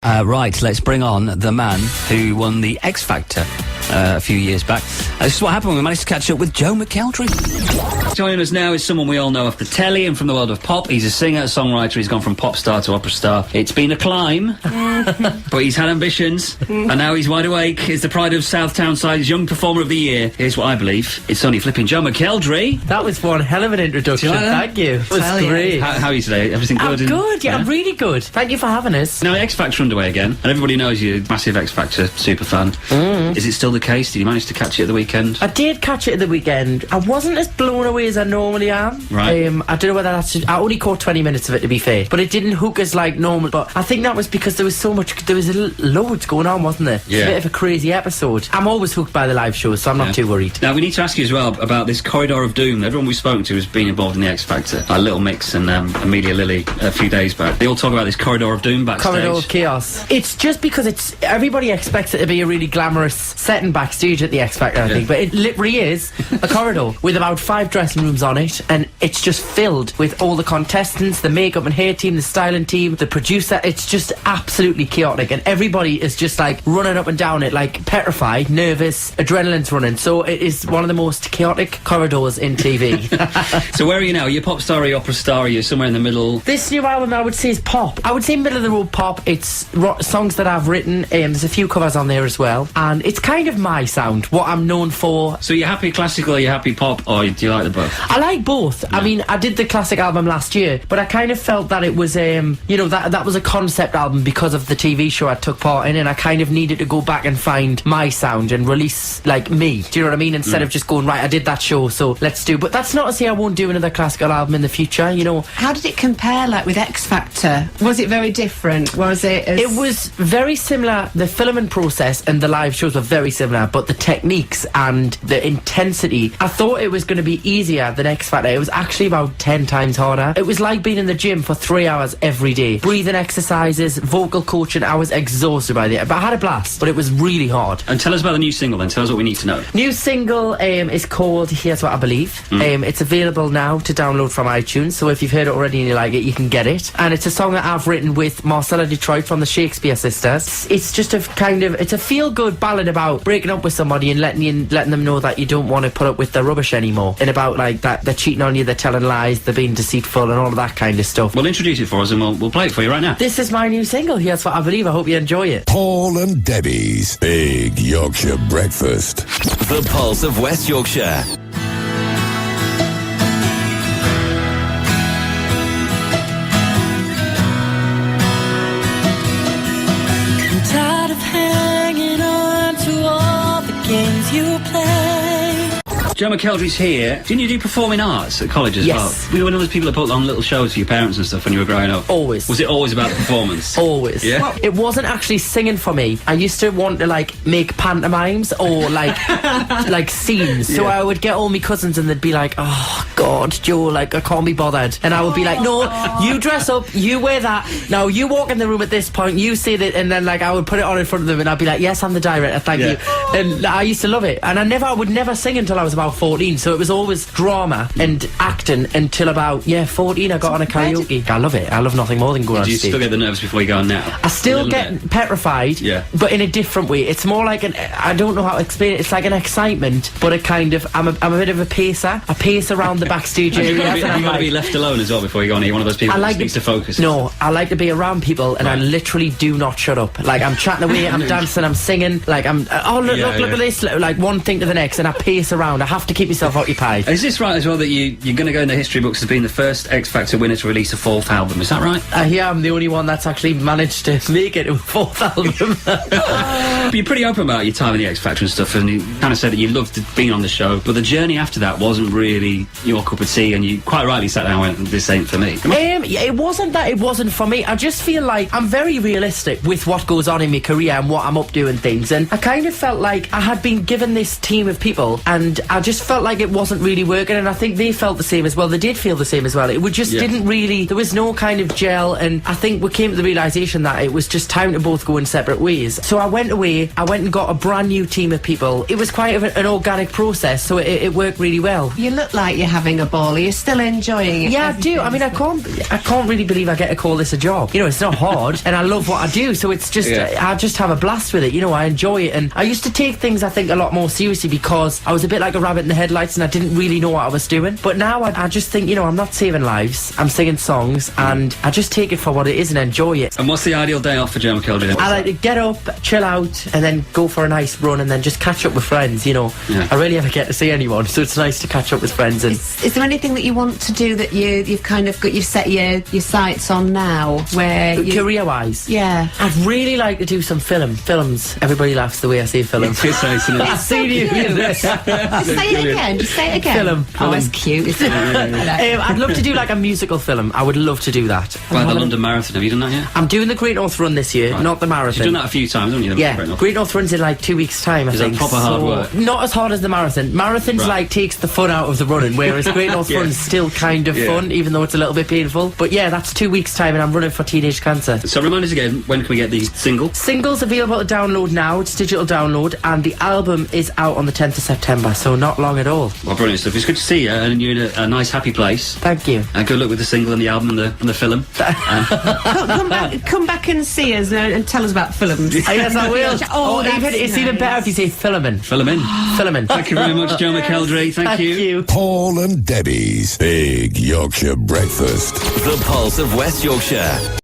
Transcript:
Right, let's bring on the man who won the X Factor a few years back. This is what happened when we managed to catch up with Joe McElderry. Joining us now is someone we all know off the telly and from the world of pop. He's a singer, a songwriter. He's gone from pop star to opera star. It's been a climb, but he's had ambitions, and now he's wide awake. He's the pride of Southtownside's Young Performer of the Year. Here's what I believe. It's only flipping Joe McElderry. That was one hell of an introduction. Do you like that? Thank you. It was great. How are you today? Everything good? I'm good, yeah, I'm really good. Thank you for having us. Now, the X Factor underway again, and everybody knows you're a massive X Factor super fan. Is it still the case? Did you manage to catch it at the weekend? I did catch it at the weekend. I wasn't as blown away as I normally am. Right. I don't know whether that's... I only caught 20 minutes of it, to be fair. But it didn't hook us like normal. But I think that was because there was so much... There was loads going on, wasn't there? Yeah. It's a bit of a crazy episode. I'm always hooked by the live shows, so I'm not too worried. Now, we need to ask you as well about this corridor of doom. Everyone we've spoken to has been involved in the X Factor. Little Mix and Amelia Lilly a few days back. They all talk about this corridor of doom backstage. Corridor of chaos. It's just because it's... Everybody expects it to be a really glamorous setting backstage at the X Factor, I think. But it literally is a corridor with about 5 dressing rooms on it, and it's just filled with all the contestants, the makeup and hair team, the styling team, the producer. It's just absolutely chaotic, and everybody is just like running up and down it, like petrified, nervous, adrenaline's running. So it is one of the most chaotic corridors in TV. So where are you now? Are you a pop star, are you opera star, are you somewhere in the middle? This new album, I would say, is pop. I would say middle of the road pop. It's songs that I've written. There's a few covers on there as well, and it's kind of my sound, what I'm known for. So you're happy classical, are you happy pop, or do you like the both? I like both. Yeah. I mean, I did the classic album last year, but I kind of felt that it was, you know, that was a concept album because of the TV show I took part in, and I kind of needed to go back and find my sound and release, like, me. Do you know what I mean? Instead of just going, right, I did that show, so let's do. But that's not to say I won't do another classical album in the future, you know. How did it compare, like, with X Factor? Was it very different? Was it as... It was very similar. The filming process and the live shows were very similar, but the techniques and the intensity, I thought it was going to be easier than X Factor. It was actually about 10 times harder. It was like being in the gym for 3 hours every day. Breathing exercises, vocal coaching. I was exhausted by the end, but I had a blast, but it was really hard. And tell us about the new single then. Tell us what we need to know. New single is called Here's What I Believe. It's available now to download from iTunes, so if you've heard it already and you like it, you can get it. And it's a song that I've written with Marcella Detroit from the Shakespeare Sisters. It's just a kind of... It's a feel-good ballad about breaking up with somebody and letting them know that you don't want to put up with their rubbish anymore. And about, like, that they're cheating on you, they're telling lies, they're being deceitful and all of that kind of stuff. Well, introduce it for us and we'll play it for you right now. This is my new single, Here's What I Believe. I hope you enjoy it. Paul and Debbie's Big Yorkshire Breakfast. The Pulse of West Yorkshire. I'm tired of hanging on to all the games you play. Joe McElderry's here. Didn't you do performing arts at college as well? Were you one of those people that put on little shows for your parents and stuff when you were growing up? Always. Was it always about the performance? Always. Yeah? Well, it wasn't actually singing for me. I used to want to, like, make pantomimes or, like, like scenes. So I would get all my cousins and they'd be like, oh, God, Joe, like, I can't be bothered. And I would be like, no, you dress up, you wear that. Now, you walk in the room at this point, you say that, and then, like, I would put it on in front of them and I'd be like, yes, I'm the director, thank you. And I used to love it. And I would never sing until I was about 14, so it was always drama and acting until about 14. I got on a karaoke. I love it. I love nothing more than going on stage. Do you still get the nerves before you go on now? I still get petrified, but in a different way. It's more like I don't know how to explain it. It's like an excitement, but a kind of I'm a bit of a pacer. I pace around the backstage area. You've got to be left alone as well before you go on. You're one of those people that needs to focus. No, I like to be around people, and I literally do not shut up. Like, I'm chatting away, I'm dancing, I'm singing. Like, I'm look at this. Like, one thing to the next, and I pace around. I have to keep myself occupied. Is this right as well that you're going to go in the history books as being the first X Factor winner to release a 4th album? Is that right? Yeah, I'm the only one that's actually managed to make it a 4th album. But you're pretty open about your time in the X Factor and stuff, and you kind of said that you loved being on the show, but the journey after that wasn't really your cup of tea, and you quite rightly sat down and went, this ain't for me. It wasn't that it wasn't for me. I just feel like I'm very realistic with what goes on in my career and what I'm up to and things, and I kind of felt like I had been given this team of people, and I just felt like it wasn't really working, and I think they felt the same as well. They did feel the same as well. It just didn't really, there was no kind of gel, and I think we came to the realisation that it was just time to both go in separate ways. So I went away, I went and got a brand new team of people. It was quite an organic process, so it worked really well. You look like you're having a ball. Are you still enjoying it? Yeah, I do. I mean, I can't really believe I get to call this a job. You know, it's not hard, and I love what I do, so it's just, I just have a blast with it. You know, I enjoy it, and I used to take things, I think, a lot more seriously because I was a bit like a rabbit in the headlights and I didn't really know what I was doing. But now I just think, you know, I'm not saving lives, I'm singing songs, and I just take it for what it is and enjoy it. And what's the ideal day off for Joe McElderry? I like to get up, chill out, and then go for a nice run, and then just catch up with friends, you know. I rarely ever get to see anyone, so it's nice to catch up with friends. And is there anything that you want to do that you've kind of got, you've set your sights on now, where career-wise? Yeah. I'd really like to do some films. Everybody laughs the way I say film. It's nice, isn't it? I've seen you in this. Just say it again. Just say it again. Film. Oh, it's cute. Isn't it? I'd love to do like a musical film. I would love to do that. Well, the London Marathon, have you done that yet? I'm doing the Great North Run this year, not the marathon. You've done that a few times, haven't you? Yeah, Great North Run's in like 2 weeks' time, I Is think. that proper hard work? Not as hard as the marathon. Marathon's like takes the fun out of the running, whereas Great North Run's still kind of fun, even though it's a little bit painful. But yeah, that's 2 weeks' time, and I'm running for teenage cancer. So remind us again, when can we get the single? Single's available to download now. It's digital download, and the album is out on the 10th of September, so not long at all. Well, brilliant stuff. It's good to see you, and you're in a nice, happy place. Thank you. And good luck with the single and the album and the film. Come back and see us and tell us about films. Yes, I will. It's even better if you say Philemon. Philemon. Philemon. Thank you very much, Joe McElderry. Thank you. Paul and Debbie's Big Yorkshire Breakfast. The Pulse of West Yorkshire.